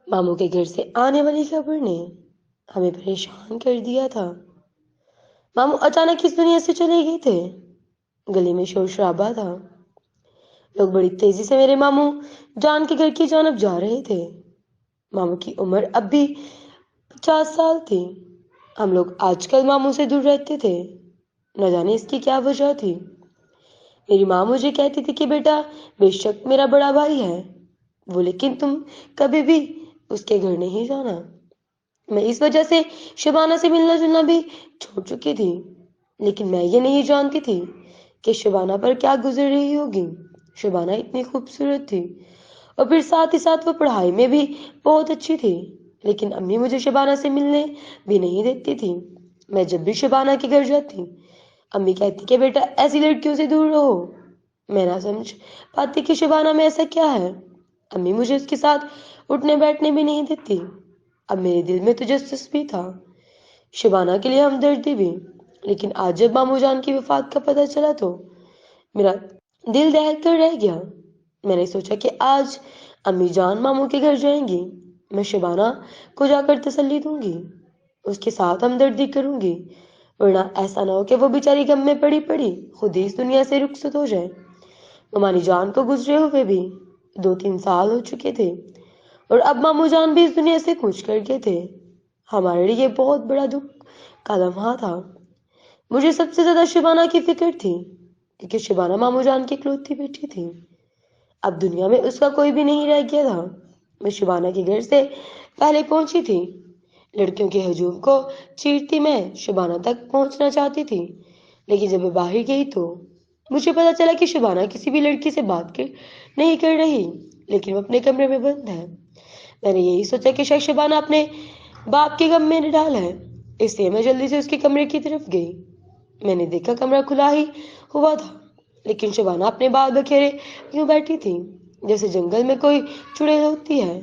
ماموں کے گھر سے آنے والی خبر نے ہمیں پریشان کر دیا تھا۔ ماموں اچانک اس دنیا سے چلے گئے تھے۔ گلی میں شور شرابہ تھا، لوگ بڑی تیزی سے میرے ماموں جان کے گھر کی جانب جا رہے تھے۔ ماموں کی عمر اب بھی 50 سال تھی۔ ہم لوگ آج کل ماموں سے دور رہتے تھے، نہ جانے اس کی کیا وجہ تھی۔ میری ماں مجھے کہتی تھی کہ بیٹا، بے شک میرا بڑا بھائی ہے وہ، لیکن تم کبھی بھی اس کے گھر نہیں جانا۔ میں اس وجہ سے شبانہ سے ملنا جلنا بھی چھوڑ چکی تھی، لیکن میں یہ نہیں جانتی تھی کہ شبانہ پر کیا گزر رہی ہوگی۔ شبانہ اتنی خوبصورت تھی، اور پھر ساتھ ہی ساتھ وہ پڑھائی میں بھی بہت اچھی تھی، لیکن امی مجھے شبانہ سے ملنے بھی نہیں دیتی تھی۔ میں جب بھی شبانہ کے گھر جاتی، امی کہتی کہ بیٹا ایسی لڑکیوں سے دور رہو۔ میں نہ سمجھ پاتی کہ شبانہ میں ایسا کیا ہے، امی مجھے اس کے ساتھ اٹھنے بیٹھنے بھی نہیں دیتی۔ اب میرے دل میں تجسس بھی تھا، شبانہ کے لیے ہمدردی بھی، لیکن آج جب ماموں جان کی وفات کا پتہ چلا تو میرا دل دہل کر رہ گیا۔ میں نے سوچا کہ آج امی جان ماموں کے گھر جائیں گی، میں شبانہ کو جا کر تسلی دوں گی، اس کے ساتھ ہمدردی کروں گی، ورنہ ایسا نہ ہو کہ وہ بیچاری غم میں پڑی پڑی خود ہی اس دنیا سے رخصت ہو جائے۔ ممانی جان کو گزرے ہوئے بھی 2-3 سال ہو چکے تھے، اور اب ماموں جان بھی اس دنیا سے کوچ کر گئے تھے۔ ہمارے لیے بہت بڑا دکھ کا لمحہ تھا۔ مجھے سب سے زیادہ شبانہ کی فکر تھی، کیونکہ شبانہ ماموں جان کی اکلوتی بیٹی تھی۔ اب دنیا میں اس کا کوئی بھی نہیں رہ گیا تھا۔ میں شبانہ کے گھر سے پہلے پہنچی تھی، لڑکیوں کے ہجوم کو چیرتی میں شبانہ تک پہنچنا چاہتی تھی، لیکن جب میں باہر گئی تو مجھے پتا چلا کہ شبانہ کسی بھی لڑکی سے بات نہیں کر رہی، لیکن وہ اپنے کمرے میں بند ہے۔ میں نے یہی سوچا کہ شاید شبانہ اپنے باپ کے غم میں ڈال ہے، اس لیے میں جلدی سے اس کے کمرے کی طرف گئی۔ میں نے دیکھا کمرہ کھلا ہی ہوا تھا، لیکن شبانہ اپنے بال بکھیرے یوں بیٹھی تھی جیسے جنگل میں کوئی چڑیل ہوتی ہے۔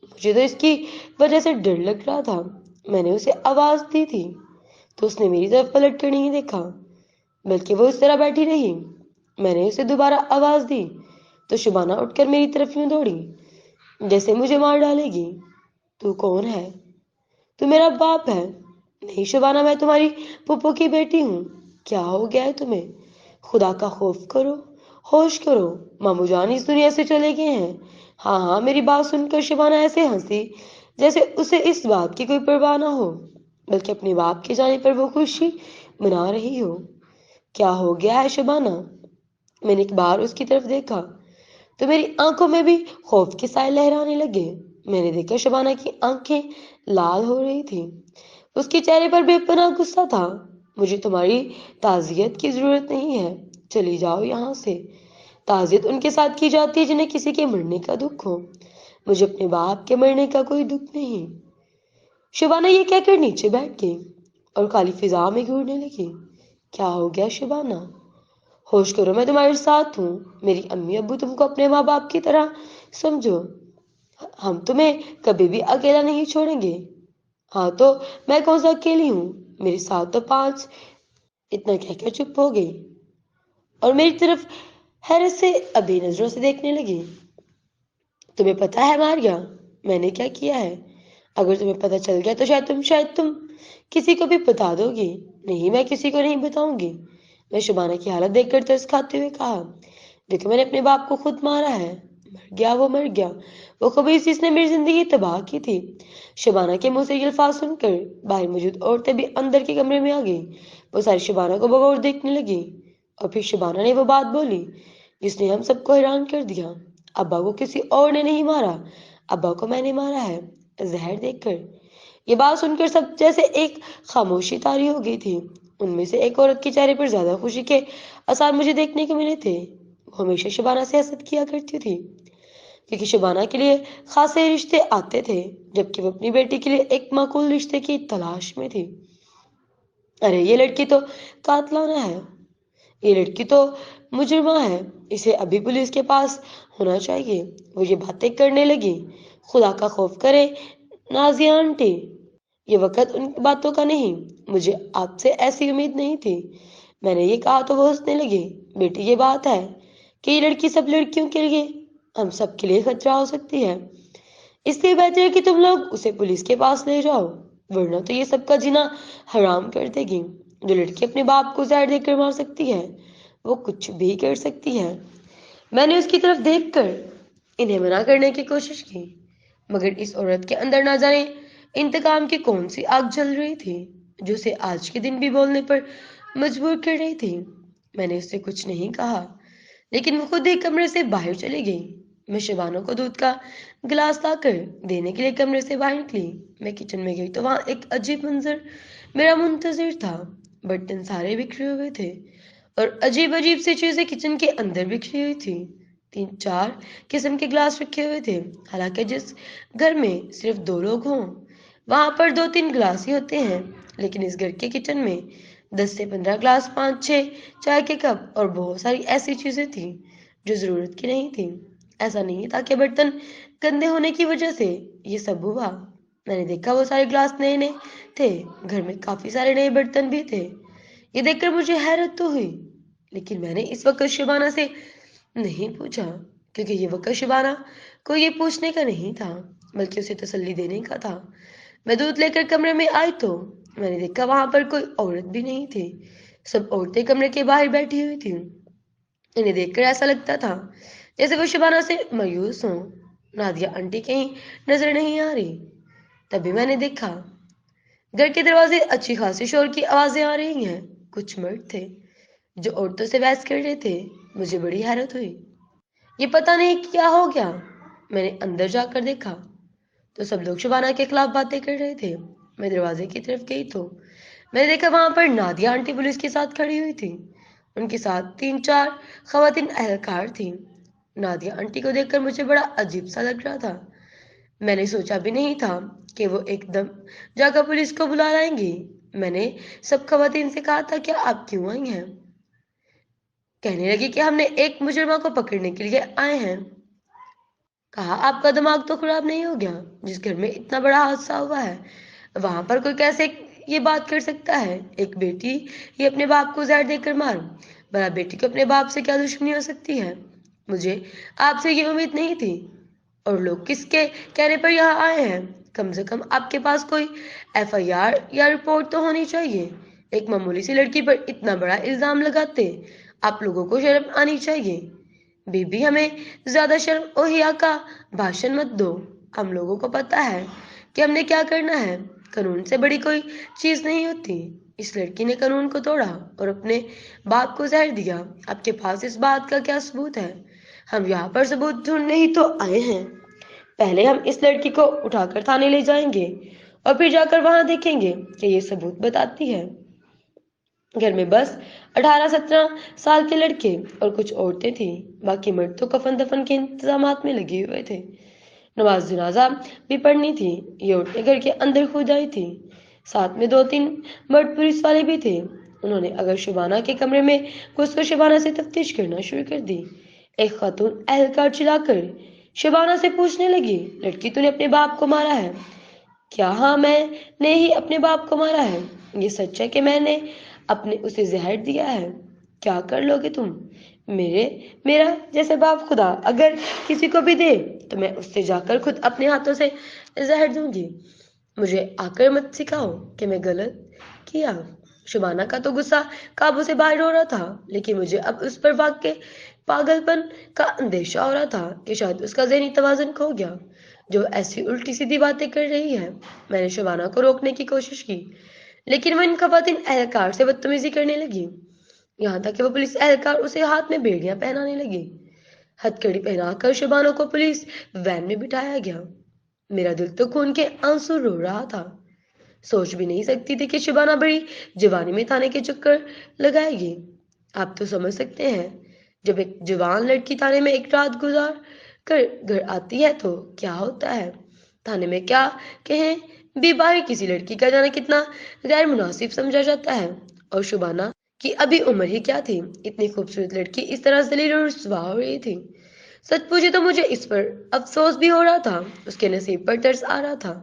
مجھے تو اس کی وجہ سے ڈر لگ رہا تھا۔ میں نے اسے آواز دی تھی تو اس نے میری طرف پلٹ کر نہیں دیکھا، بلکہ وہ اس طرح بیٹھی رہی۔ میں نے اسے دوبارہ آواز دی تو شبانہ اٹھ کر میری طرف یوں دوڑی جیسے مجھے مار ڈالے گی۔ تو کون ہے؟ تو میرا باپ ہے۔ نہیں شبانہ، میں تمہاری پھپھو کی بیٹی ہوں۔ کیا ہو گیا ہے تمہیں؟ خدا کا خوف کرو، ہوش کرو، ماموں جان اس دنیا سے چلے گئے ہیں۔ ہاں ہاں، میری بات سن کر شبانہ ایسے ہنسی جیسے اسے اس بات کی کوئی پرواہ نہ ہو، بلکہ اپنے باپ کے جانے پر وہ خوشی منا رہی ہو۔ کیا ہو گیا ہے شبانہ؟ میں نے ایک بار اس کی طرف دیکھا تو میری آنکھوں میں بھی خوف کے سائے لہرانے لگے۔ میں نے دیکھا شبانہ کی آنکھیں لال ہو رہی تھی، اس کے چہرے پر بے پناہ غصہ تھا۔ مجھے تمہاری تعزیت کی ضرورت نہیں ہے، چلی جاؤ یہاں سے۔ تعزیت ان کے ساتھ کی جاتی ہے جنہیں کسی کے مرنے کا دکھ ہو، مجھے اپنے باپ کے مرنے کا کوئی دکھ نہیں۔ شبانہ یہ کہہ کر نیچے بیٹھ گئی اور خالی فضا میں گھورنے لگی۔ کیا ہو گیا شبانہ؟ ہوش کرو، میں تمہارے ساتھ ہوں۔ میری امی ابو تم کو اپنے ماں باپ کی طرح سمجھو، ہم تمہیں کبھی بھی اکیلا نہیں چھوڑیں گے۔ ہاں تو میں کون سا اکیلی ہوں، میرے ساتھ تو 5۔ اتنا کہہ کر چپ ہو گئی اور میری طرف حیرت سے ابھی نظروں سے دیکھنے لگی۔ تمہیں پتا ہے ماریا، میں نے کیا کیا ہے؟ اگر تمہیں پتا چل گیا تو شاید تم کسی کو بھی بتا دو گی۔ نہیں، میں کسی کو نہیں بتاؤں گی۔ میں شبانہ کی حالت دیکھ کر ترس کھاتے ہوئے کہا، دیکھو میں نے اپنے باپ کو خود مارا ہے، مر گیا وہ، مر گیا وہ خبیث جس نے میری زندگی تباہ کی تھی۔ شبانہ کے منہ سے یہ الفاظ سن کر باہر موجود عورتیں بھی اندر کے کمرے میں آ گئیں۔ وہ ساری شبانہ کو بغور دیکھنے لگی، اور پھر شبانہ نے وہ بات بولی جس نے ہم سب کو حیران کر دیا، ابا کو کسی اور نے نہیں مارا، ابا کو میں نے مارا ہے، زہر دے کر۔ یہ بات سن کر سب جیسے ایک خاموشی طاری ہو گئی تھی۔ ان میں سے ایک عورت کے چہرے پر زیادہ خوشی کے آثار مجھے دیکھنے کو ملے تھے۔ وہ ہمیشہ شبانہ سے حسد کیا کرتی تھی، کیونکہ شبانہ کے لیے خاصے رشتے آتے تھے، جبکہ وہ اپنی بیٹی کے لیے ایک معقول رشتے کی تلاش میں تھی۔ ارے یہ لڑکی تو قاتلانہ ہے، یہ لڑکی تو مجرمہ ہے، اسے ابھی پولیس کے پاس ہونا چاہیے۔ وہ یہ باتیں کرنے لگی۔ خدا کا خوف کرے نازیہ آنٹی، یہ وقت ان باتوں کا نہیں، مجھے آپ سے ایسی امید نہیں تھی۔ میں نے یہ کہا تو وہ ہنسنے لگی۔ بیٹی یہ بات ہے کہ یہ لڑکی سب لڑکیوں کے لیے، ہم سب کے لیے خطرہ ہو سکتی ہے۔ اس لیے بہتر ہے کہ تم لوگ اسے پولیس کے پاس لے جاؤ، ورنہ تو یہ سب کا جینا حرام کر دے گی۔ جو لڑکی اپنے باپ کو زہر دے کر مار سکتی ہے وہ کچھ بھی کر سکتی ہے۔ میں نے اس کی طرف دیکھ کر انہیں منع کرنے کی کوشش کی، مگر اس عورت کے اندر نہ جانے انتقام کی کون سی آگ جل رہی تھی جو اسے آج کے دن بھی بولنے پر مجبور کر رہی تھی۔ میں نے اس سے کچھ نہیں کہا، لیکن وہ خود ایک کمرے سے باہر چلی گئی۔ میں شبانہ کو دودھ کا گلاس لا کر دینے کے لیے کمرے سے باہر نکلی۔ میں کچن میں گئی تو وہاں ایک عجیب منظر میرا منتظر تھا۔ برتن سارے بکھرے ہوئے تھے اور عجیب عجیب سی چیزیں کچن کے اندر بکھری ہوئی تھی۔ 3-4 قسم کے گلاس رکھے ہوئے تھے، حالانکہ جس گھر میں صرف 2 لوگ ہوں وہاں پر 2-3 گلاس ہی ہوتے ہیں، لیکن اس گھر کے کچن میں 10 سے 15 گلاس، 5-6 چائے کے کپ اور بہت ساری ایسی چیزیں تھیں جو ضرورت کی نہیں تھیں۔ ایسا نہیں تھا کہ برتن گندے ہونے کی وجہ سے یہ سب ہوا۔ میں نے دیکھا وہ سارے گلاس نئے نئے تھے، گھر میں کافی سارے نئے برتن بھی تھے۔ یہ دیکھ کر مجھے حیرت تو ہوئی، لیکن میں نے اس وقت شبانہ سے نہیں پوچھا، کیونکہ یہ وقت شبانہ کو یہ پوچھنے کا نہیں تھا بلکہ اسے تسلی دینے کا تھا۔ میں دودھ لے کر کمرے میں آئی تو میں نے دیکھا وہاں پر کوئی عورت بھی نہیں تھی، سب عورتیں کمرے کے باہر بیٹھی ہوئی تھیں۔ انہیں دیکھ کر ایسا لگتا تھا جیسے وہ شبانہ سے مایوس ہوں۔ نادیہ آنٹی کہیں نظر نہیں آ رہی۔ تبھی میں نے دیکھا گھر کے دروازے اچھی خاصی شور کی آوازیں آ رہی ہیں۔ کچھ مرد تھے جو عورتوں سے بحث کر رہے تھے۔ مجھے بڑی حیرت ہوئی، یہ پتہ نہیں کیا ہو گیا۔ میں نے اندر جا کر دیکھا تو سب لوگ شبانہ کے خلاف باتیں کر رہے تھے۔ میں دروازے کی طرف گئی تو میں نے دیکھا وہاں پر نادیہ آنٹی پولیس کے ساتھ کھڑی ہوئی تھی۔ ان کے ساتھ 3-4 خواتین اہلکار تھیں۔ نادیہ آنٹی کو دیکھ کر مجھے بڑا عجیب سا لگ رہا تھا۔ میں نے سوچا بھی نہیں تھا کہ وہ ایک دم جا کر پولیس کو بلا لائیں گی۔ میں نے سب خواتین سے کہا تھا کہ آپ کیوں آئی ہیں؟ کہنے لگی کہ ہم نے ایک مجرمہ کو پکڑنے کے لیے آئے ہیں۔ کہا آپ کا دماغ تو خراب نہیں ہو گیا؟ جس گھر میں اتنا بڑا حادثہ ہوا ہے وہاں پر کوئی کیسے یہ بات کر سکتا ہے؟ ایک بیٹی یہ اپنے باپ کو زہر دے کر مار، بڑا بیٹی کو اپنے باپ سے کیا دشمنی ہو سکتی ہے؟ مجھے آپ سے یہ امید نہیں تھی۔ اور لوگ کس کے کہنے پر یہاں آئے ہیں؟ کم سے کم آپ کے پاس کوئی FIR یا رپورٹ تو ہونی چاہیے۔ ایک معمولی سی لڑکی پر اتنا بڑا الزام لگاتے آپ لوگوں کو شرم آنی چاہیے۔ بی بی ہمیں زیادہ شرم و حیا کا بھاشن مت دو۔ ہم لوگوں کو پتا ہے کہ ہم نے کیا کرنا ہے۔ قانون سے بڑی کوئی چیز نہیں ہوتی۔ اس لڑکی نے قانون کو توڑا اور اپنے باپ کو زہر دیا۔ آپ کے پاس اس بات کا کیا ثبوت ہے؟ ہم یہاں پر ثبوت ڈھونڈنے ہی تو آئے ہیں۔ پہلے ہم اس لڑکی کو اٹھا کر تھانے لے جائیں گے اور پھر جا کر وہاں دیکھیں گے کہ یہ ثبوت بتاتی ہے۔ گھر میں بس 18-17 سال کے لڑکے اور کچھ عورتیں تھیں، باقی مرد تو کفن دفن کے انتظامات میں لگے ہوئے تھے۔ نماز جنازہ بھی پڑھنی تھی۔ یہ عورتیں گھر کے اندر کھود آئی تھیں، ساتھ میں 2-3 مرد پولیس والے بھی تھے۔ انہوں نے اگر شبانہ کے کمرے میں گھس کر شبانہ سے تفتیش کرنا شروع کر دی۔ ایک خاتون اہلکار چلا کر شبانہ سے پوچھنے لگی، لڑکی تو نے اپنے باپ کو مارا ہے کیا؟ ہاں میں نے ہی اپنے باپ کو مارا ہے۔ یہ سچ ہے کہ میں نے اسے زہر دیا ہے؟ کیا کر لو گے تم؟ میرا جیسے باپ خدا اگر کسی کو بھی دے تو میں اس سے جا کر خود اپنے ہاتھوں سے زہر دوں گی۔ مجھے آ کر مت سکھاؤ کہ میں غلط کیا۔ شبانہ کا تو غصہ قابو سے باہر ہو رہا تھا، لیکن مجھے اب اس پر واقع پاگل پن کا اندیشہ ہو رہا تھا کہ شاید اس کا ذہنی توازن کھو گیا جو ایسی الٹی سیدھی باتیں کر رہی ہے۔ میں نے شبانہ کو روکنے کی کوشش کی، لیکن وہ ان خواتین اہلکار سے بدتمیزی کرنے لگی، یہاں تک کہ وہ پولیس اہلکار اسے ہاتھ میں بیڑیاں پہنانے لگی۔ ہتھ کڑی پہنا کر شبانہ کو پولیس وین میں بٹھایا گیا۔ میرا دل تو خون کے آنسو رو رہا تھا۔ سوچ بھی نہیں سکتی تھی کہ شبانہ بڑی جوانی میں تھانے کے چکر لگائے گی۔ آپ تو سمجھ سکتے ہیں جب ایک جوان لڑکی تھانے میں ایک رات گزار کر گھر آتی ہے تو کیا ہوتا ہے۔ تھانے میں کیا کہیں بھی باہر کسی لڑکی کا جانا کتنا غیر مناسب سمجھا جاتا ہے، اور شبانہ کی ابھی عمر ہی کیا تھی۔ اتنی خوبصورت لڑکی اس طرح ذلیل اور رسوا ہو رہی تھی۔ سچ پوچھے تو مجھے اس پر افسوس بھی ہو رہا تھا، اس کے نصیب پر ترس آ رہا تھا،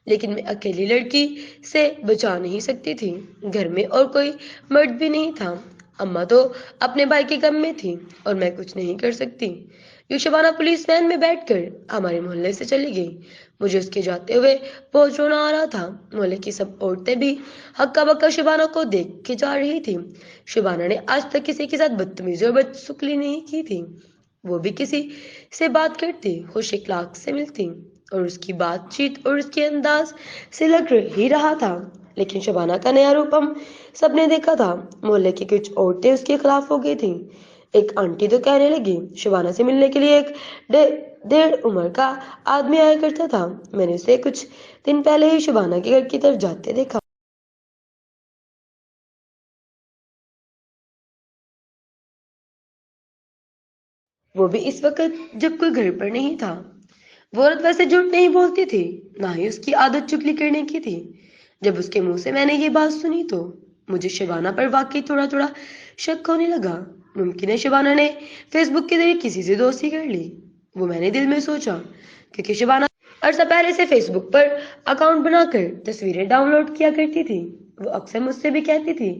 لیکن میں اکیلی لڑکی سے بچا نہیں سکتی تھی۔ گھر میں اور کوئی مرد بھی نہیں تھا۔ اماں تو اپنے بھائی کے غم میں تھی اور میں کچھ نہیں کر سکتی۔ یہ شبانہ پولیس وین میں بیٹھ کر ہمارے محلے سے چلی گئی. مجھے اس کے جاتے ہوئے بہت رونا آ رہا تھا. محلے کی سب عورتیں بھی ہکا بکا شبانہ کو دیکھ کے جا رہی تھی. شبانہ نے آج تک کسی کے ساتھ بدتمیزی اور بدسلوکی نہیں کی تھی. وہ بھی کسی سے بات کرتی خوش اخلاق سے ملتی اور اس کی بات چیت اور اس کے انداز سے لگ ہی رہا تھا. لیکن شبانہ کا نیا روپ ہم سب نے دیکھا تھا. محلے کی کچھ عورتیں اس کے خلاف ہو گئی تھیں. ایک آنٹی تو کہنے لگی شبانہ سے ملنے کے لیے ایک ڈیڑھ عمر کا آدمی آیا کرتا تھا. میں نے اسے کچھ دن پہلے ہی شبانہ کے گھر کی طرف جاتے دیکھا. وہ بھی اس وقت جب کوئی گھر پر نہیں تھا. وہ عورت ویسے جھوٹ نہیں بولتی تھی، نہ ہی اس کی عادت چگلی کرنے کی تھی. جب اس کے منہ سے میں نے یہ بات سنی تو مجھے شبانہ پر واقعی تھوڑا تھوڑا شک ہونے لگا. ممکن ہے شبانہ نے فیس بک کے ذریعے کسی سے دوستی کر لی. وہ میں نے دل میں سوچا، کیونکہ شبانہ عرصہ پہلے سے فیس بک پر اکاؤنٹ بنا کر تصویریں ڈاؤن لوڈ کیا کرتی تھی. وہ اکثر مجھ سے بھی کہتی تھی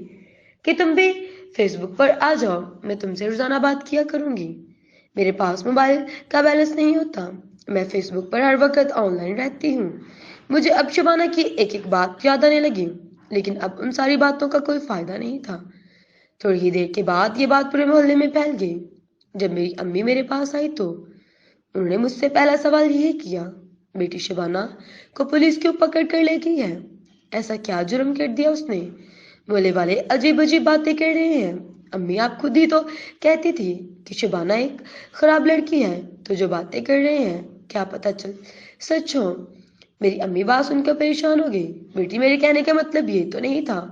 کہ تم بھی فیس بک پر آ جاؤ، میں تم سے روزانہ بات کیا کروں گی. میرے پاس موبائل کا بیلنس نہیں ہوتا، میں فیس بک پر ہر وقت آن لائن رہتی ہوں. مجھے اب شبانہ کی ایک ایک بات یاد آنے لگی، لیکن اب ان ساری باتوں کا کوئی فائدہ نہیں تھا. تھوڑی ہی دیر کے بعد یہ بات پورے محلے میں پھیل گئی. جب میری امی میرے پاس آئی تو انہوں نے مجھ سے پہلا سوال یہ کیا، بیٹی شبانہ کو پولیس کیوں پکڑ کر لے گئی ہے؟ ایسا کیا جرم کر دیا اس نے؟ محلے والے عجیب عجیب باتیں کر رہے ہیں. امی آپ خود ہی تو کہتی تھی کہ شبانہ ایک خراب لڑکی ہے، تو جو باتیں کر رہے ہیں کیا پتہ چل سچ ہو. میری امی بات سن کر پریشان ہو گئی. بیٹی میرے کہنے کا مطلب یہ تو نہیں تھا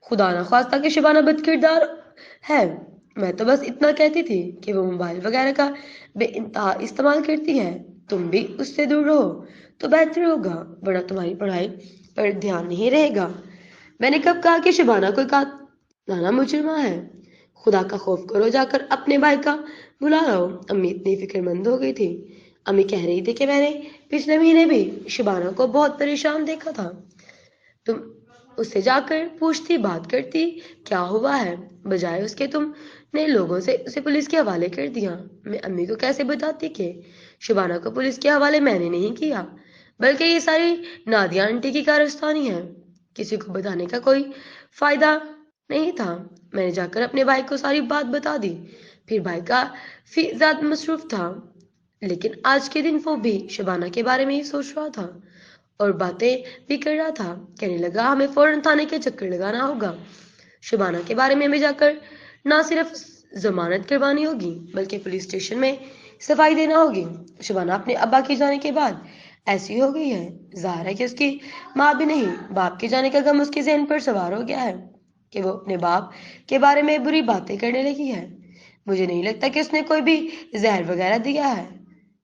خدا نہ خواستہ کہ شبانہ بد کردار ہے. میں تو بس اتنا کہتی تھی کہ وہ موبائل وغیرہ کا بے انتہا استعمال کرتی ہے. تم بھی اس سے دور رہو تو بہتر ہوگا، ورنہ تمہاری پڑھائی پر دھیان نہیں رہے گا. میں نے کب کہا کہ شبانہ کوئی قاتلانہ مجرمہ ہے؟ خدا کا خوف کرو، جا کر اپنے بھائی کا بلا لاؤ. امی اتنی فکر مند ہو گئی تھی. امی کہہ رہی تھی کہ میں نے پچھلے مہینے بھی شبانہ کو بہت پریشان دیکھا تھا. تم اس سے جا کر پوچھتی، بات کرتی کیا ہوا ہے، بجائے اس کے تم نے لوگوں سے اسے پولیس کے حوالے کر دیا. میں امی کو کیسے بتاتی کہ شبانہ کو پولیس کے حوالے میں نے نہیں کیا، بلکہ یہ ساری نادیہ آنٹی کی کارستانی ہے. کسی کو بتانے کا کوئی فائدہ نہیں تھا. میں نے جا کر اپنے بھائی کو ساری بات بتا دی. پھر بھائی کا فی زیادہ مصروف تھا، لیکن آج کے دن وہ بھی شبانہ کے بارے میں ہی سوچ رہا تھا اور باتیں بھی کر رہا تھا. کہنے لگا ہمیں فوراً تھانے کے چکر لگانا ہوگا. شبانہ کے بارے میں ہمیں جا کر نہ صرف ضمانت کروانی ہوگی بلکہ پولیس اسٹیشن میں صفائی دینا ہوگی. شبانہ اپنے ابا کے جانے کے بعد ایسی ہو گئی ہے، ظاہر ہے کہ اس کی ماں بھی نہیں. باپ کے جانے کا غم اس کے ذہن پر سوار ہو گیا ہے کہ وہ اپنے باپ کے بارے میں بری باتیں کرنے لگی ہے. مجھے نہیں لگتا کہ اس نے کوئی بھی زہر وغیرہ دیا ہے.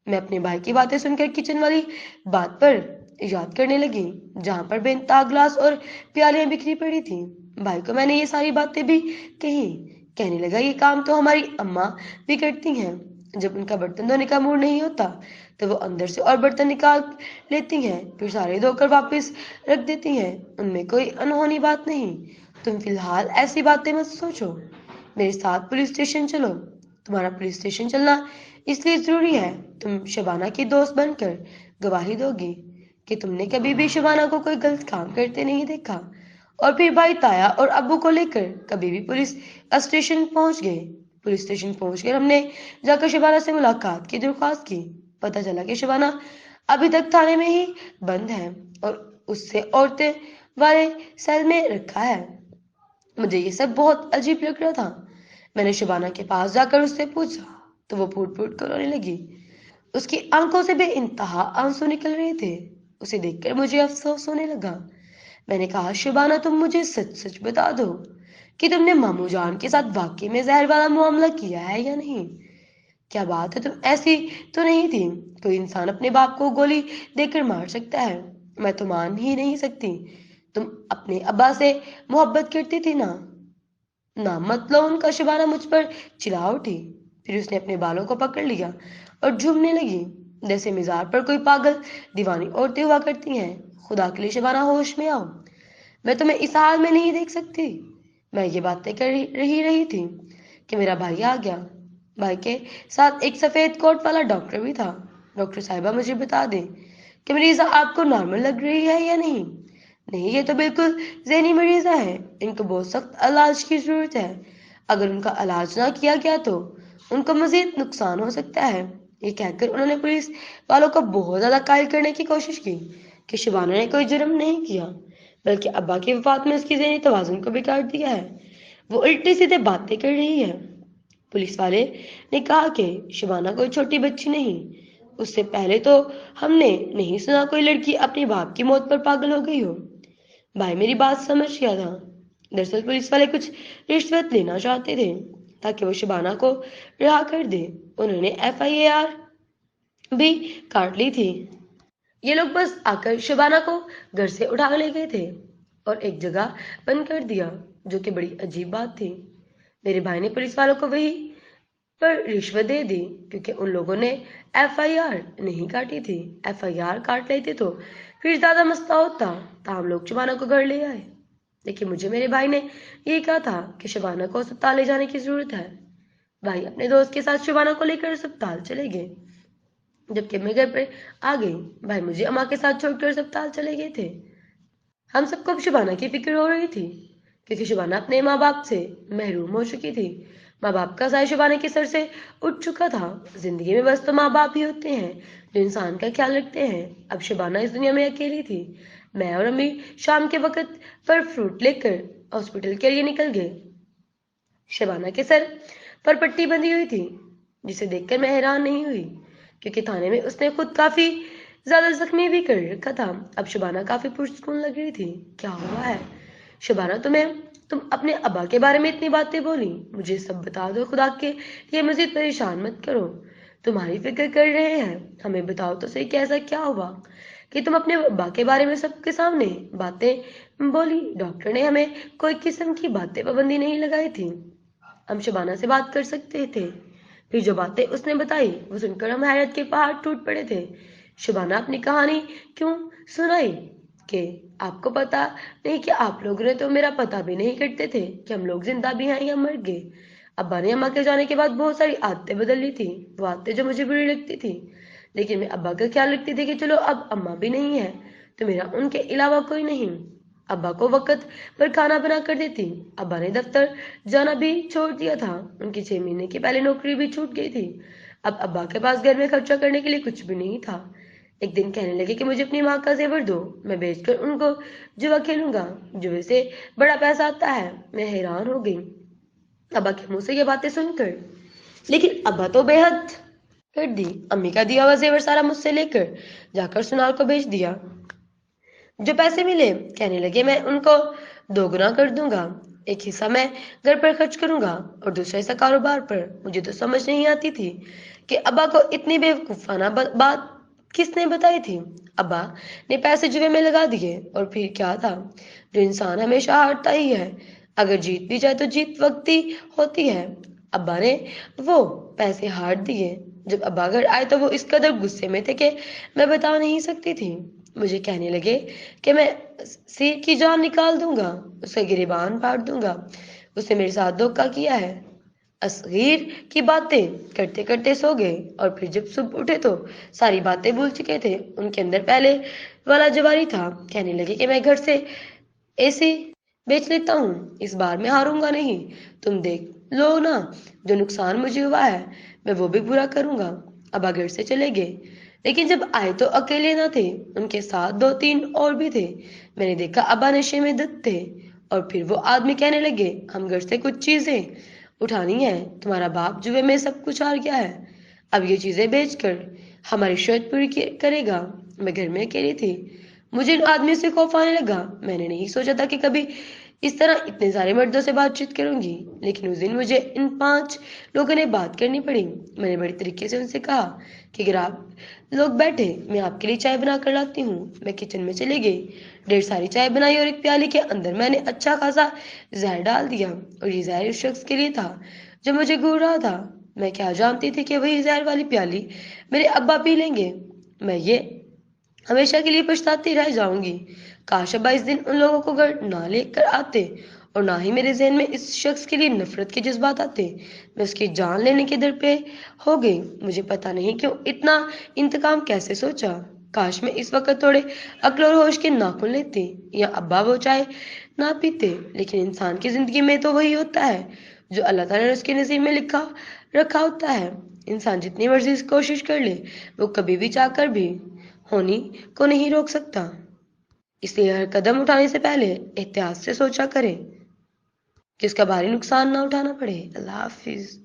میں اپنے بھائی کی باتیں سن کر کچن والی بات پر یاد کرنے لگی، جہاں پر بے انتہا گلاس اور پیالیاں بکھری پڑی تھیں. بھائی کو میں نے یہ ساری باتیں بھی کہیں. کہنے لگا یہ کام تو ہماری اماں بھی کرتی ہیں. جب ان کا برتن دھونے کا موڈ نہیں ہوتا تو وہ اندر سے اور برتن نکال لیتی ہیں، پھر سارے دھو کر واپس رکھ دیتی ہیں. ان میں کوئی انہونی بات نہیں. تم فی الحال ایسی باتیں مت سوچو، میرے ساتھ پولیس اسٹیشن چلو. تمہارا پولیس اسٹیشن چلنا اس لیے ضروری ہے تم شبانہ کی دوست بن کر گواہی دو گی کہ تم نے کبھی بھی شبانہ کو کوئی غلط کام کرتے نہیں دیکھا. اور پھر بھائی تایا اور ابو کو لے کر کبھی بھی پولیس اسٹیشن پہنچ گئے. پولیس اسٹیشن پہنچ کر ہم نے جا کر شبانہ سے ملاقات کی درخواست کی. پتہ چلا کہ شبانہ ابھی تک تھانے میں ہی بند ہے اور اس سے عورتیں والے سیل میں رکھا ہے. مجھے یہ سب بہت عجیب لگ رہا تھا. میں نے شبانہ کے پاس جا کر اس سے پوچھا تو وہ پھوٹ پھوٹ کر رونے لگی. اس کی آنکھوں سے بے انتہا آنسو نکل رہے تھے. اسے دیکھ کر مجھے افسوس ہونے لگا. میں نے کہا شبانہ تم مجھے سچ سچ بتا دو کہ تم نے ماموں جان کے ساتھ واقعی میں زہر والا معاملہ کیا ہے یا نہیں. کیا بات ہے، تم ایسی تو نہیں تھی. کوئی انسان اپنے باپ کو گولی دے کر مار سکتا ہے. میں تو مان ہی نہیں سکتی. تم اپنے ابا سے محبت کرتی تھی نا؟ نہ مت لو ان کا. شبانہ مجھ پر چلا اٹھی. پھر اس نے اپنے بالوں کو پکڑ لیا اور جھومنے لگی جیسے مزار پر کوئی پاگل دیوانی عورتیں ہوا کرتی ہیں. خدا کے لیے شبانہ ہوش میں آؤ، میں تمہیں اس حال میں نہیں دیکھ سکتی. میں یہ باتیں کر رہی تھی کہ میرا بھائی آ گیا. بھائی کے ساتھ ایک سفید کوٹ والا ڈاکٹر بھی تھا۔ ڈاکٹر صاحبہ مجھے بتا دیں کہ مریضہ آپ کو نارمل لگ رہی ہے یا نہیں؟ نہیں، یہ تو بالکل ذہنی مریضہ ہے، ان کو بہت سخت علاج کی ضرورت ہے، اگر ان کا علاج نہ کیا گیا تو ان کو مزید نقصان ہو سکتا ہے۔ یہ کہہ کر انہوں نے پولیس والوں کو بہت زیادہ قائل کرنے کی کوشش کی کہ شبانہ نے کوئی جرم نہیں کیا، بلکہ ابا کی وفات میں اس کی ذہنی توازن کو بگاڑ دیا ہے، وہ الٹی سیدھے باتیں کر رہی ہے۔ پولیس والے نے کہا کہ شبانہ کوئی چھوٹی بچی نہیں، اس سے پہلے تو ہم نے نہیں سنا کوئی لڑکی اپنے باپ کی موت پر پاگل ہو گئی ہو۔ بھائی میری بات سمجھ گیا تھا۔ دراصل پولیس والے کچھ رشوت لینا چاہتے تھے تاکہ وہ شبانہ کو رہا کر دے۔ انہوں نے FIR بھی کاٹ لی تھی۔ یہ لوگ بس آ کر شبانہ کو گھر سے اٹھا لے گئے تھے اور ایک جگہ بند کر دیا، جو کہ بڑی عجیب بات تھی۔ میرے بھائی نے پولیس والوں کو وہی پر رشوت دے دی کیونکہ ان لوگوں نے FIR نہیں کاٹی تھی۔ FIR کاٹ لیتے تو پھر زیادہ مسئلہ ہوتا، تاہم لوگ شبانہ کو گھر لے آئے۔ لیکن مجھے میرے بھائی نے یہ کہا تھا کہ شبانہ کو اسپتال لے جانے کی ضرورت ہے۔ بھائی اپنے دوست کے ساتھ شبانہ کو لے کر اسپتال چلے گئے، جبکہ میں گھر پہ آ گئی۔ بھائی مجھے اماں کے ساتھ چھوڑ کر اسپتال چلے گئے تھے۔ ہم سب کو شبانہ کی فکر ہو رہی تھی کیونکہ شبانہ اپنے ماں باپ سے محروم ہو چکی تھی۔ ماں باپ کا سایہ شبانہ کے سر سے اٹھ چکا تھا۔ زندگی میں بس تو ماں باپ ہی ہوتے ہیں جو انسان کا خیال رکھتے ہیں۔ اب شبانہ اس دنیا میں اکیلی تھی۔ میں اور امی شام کے وقت پر فروٹ لے کر ہاسپٹل کے لیے نکل گئے۔ شبانہ کے سر پر پٹی بندھی ہوئی تھی، جسے دیکھ کر میں حیران نہیں ہوئی کیونکہ تھانے میں اس نے خود کافی زیادہ زخمی بھی کر رکھا تھا۔ اب شبانہ کافی پرسکون لگ رہی تھی۔ کیا ہوا ہے شبانہ تم اپنے ابا کے بارے میں اتنی باتیں بولی؟ مجھے سب بتا دو، خدا کے لیے مزید پریشان مت کرو، تمہاری فکر کر رہے ہیں۔ ہمیں بتاؤ تو صحیح کہ ایسا کیا ہوا کہ تم اپنے ابا کے بارے میں سب کے سامنے باتیں بولی؟ ڈاکٹر نے ہمیں کوئی قسم کی باتیں پابندی نہیں لگائی تھی، ہم شبانہ سے بات کر سکتے تھے۔ پھر جو باتیں اس نے بتائی وہ سن کر ہم حیرت کے پہاڑ ٹوٹ پڑے تھے۔ شبانہ اپنی کہانی کیوں سنائی کہ آپ کو پتا نہیں کہ آپ لوگوں نے تو میرا پتا بھی نہیں کرتے تھے کہ ہم لوگ زندہ بھی ہیں یا مر گئے۔ ابا نے اماں کے جانے کے بعد بہت ساری عادتیں بدل لی تھی، وہ عادتیں جو مجھے بری لگتی تھی، لیکن میں ابا کا خیال رکھتی تھی کہ چلو اب اماں بھی نہیں ہے تو میرا ان کے علاوہ کوئی نہیں۔ ابا کو وقت پر کھانا بنا کر دیتی۔ ابا نے دفتر جانا بھی چھوڑ دیا تھا، ان کی 6 مہینے کی پہلے نوکری بھی چھوٹ گئی تھی۔ اب ابا کے پاس گھر میں خرچہ کرنے کے لیے کچھ بھی نہیں تھا۔ ایک دن کہنے لگے کہ مجھے اپنی ماں کا زیور دو، میں بیچ کر ان کو جوا کھیلوں گا، جوے سے بڑا پیسہ آتا ہے۔ میں حیران ہو گئی ابا کے منہ سے یہ باتیں سن کر، لیکن ابا تو بے حد کر دی۔ امی کا دیا ہوا زیور سارا مجھ سے لے کر جا کر سنار کو بیچ دیا۔ جو پیسے ملے کہنے لگے میں ان کو 2 گنا کر دوں گا، ایک حصہ میں گھر پر خرچ کروں گا اور دوسرا حصہ کاروبار پر۔ مجھے تو سمجھ نہیں آتی تھی کہ ابا کو اتنی بیوقوفانہ بات کس نے بتائی تھی۔ ابا نے پیسے جوے میں لگا دیے اور پھر کیا تھا، جو انسان ہمیشہ ہارتا ہی ہے، اگر جیت بھی جائے تو جیت وقتی ہوتی ہے۔ ابا نے وہ پیسے ہار دیے۔ جب ابا گھر آئے تو وہ اس قدر غصے میں تھے کہ میں بتا نہیں سکتی تھی۔ مجھے کہنے لگے کہ میں سیر کی جان نکال دوں گا، اس کا گریبان پاڑ دوں گا، اس نے میرے ساتھ دھوکہ کیا ہے۔ اصغیر کی باتیں کرتے کرتے سو گئے اور پھر جب صبح اٹھے تو ساری باتیں بھول چکے تھے۔ ان کے اندر پہلے والا جواری تھا۔ کہنے لگے کہ میں گھر سے ایسی بیچ لیتا ہوں، اس بار میں ہاروں گا نہیں، تم دیکھ لو نا، جو نقصان مجھے ہوا ہے میں وہ بھی پورا کروں گا۔ ابا گھر سے چلے گئے، لیکن جب آئے تو اکیلے نہ تھے، ان کے ساتھ 2-3 اور بھی تھے۔ میں نے دیکھا ابا نشے میں دھت تھے اور پھر وہ آدمی کہنے لگے ہم گھر سے کچھ چیزیں اٹھانی ہے، تمہارا باپ جوے میں سب کچھ ہار گیا ہے، اب یہ چیزیں بیچ کر ہماری شرط پوری کرے گا۔ میں گھر میں اکیلی تھی، مجھے ان آدمی سے خوف آنے لگا۔ میں نے نہیں سوچا تھا کہ کبھی اس طرح اتنے سارے مردوں سے بات چیت کروں گی، لیکن اس دن مجھے ان 5 لوگوں نے بات کرنی پڑی۔ میں نے بڑی طریقے سے ان سے کہا کہ اگر آپ لوگ بیٹھے میں آپ کے لیے چائے بنا کر لاتی ہوں۔ میں کچن میں چلی گئی، ڈھیر ساری چائے بنائی اور ایک پیالے کے اندر میں نے اچھا خاصا زہر ڈال دیا، اور یہ زہر اس شخص کے لیے تھا جو مجھے گھور رہا تھا۔ میں کیا جانتی تھی کہ وہی زہر والی پیالی میرے ابا پی لیں گے، میں یہ ہمیشہ کے لیے پچھتاتی رہ جاؤں گی۔ کاش ابا اس دن ان لوگوں کو گھر نہ لے کر آتے اور نہ ہی میرے ذہن میں اس شخص کے لیے نفرت کے جذبات آتے. میں اس کی جان لینے کے در پہ ہو گئی. مجھے پتا نہیں کیوں اتنا انتقام کیسے سوچا. کاش میں اس وقت تھوڑے عقل اور ہوش کے ناخن لیتی یا ابا وہ چائے نہ پیتے. لیکن انسان کی زندگی میں تو وہی ہوتا ہے جو اللہ تعالیٰ نے اس کے نصیب میں لکھا رکھا ہوتا ہے. انسان جتنی مرضی کوشش کر لے وہ کبھی بھی چاہ کر بھی ہونی کو نہیں روک سکتا. اس لیے ہر قدم اٹھانے سے پہلے احتیاط سے سوچا کریں کہ اس کا بھاری نقصان نہ اٹھانا پڑے. اللہ حافظ.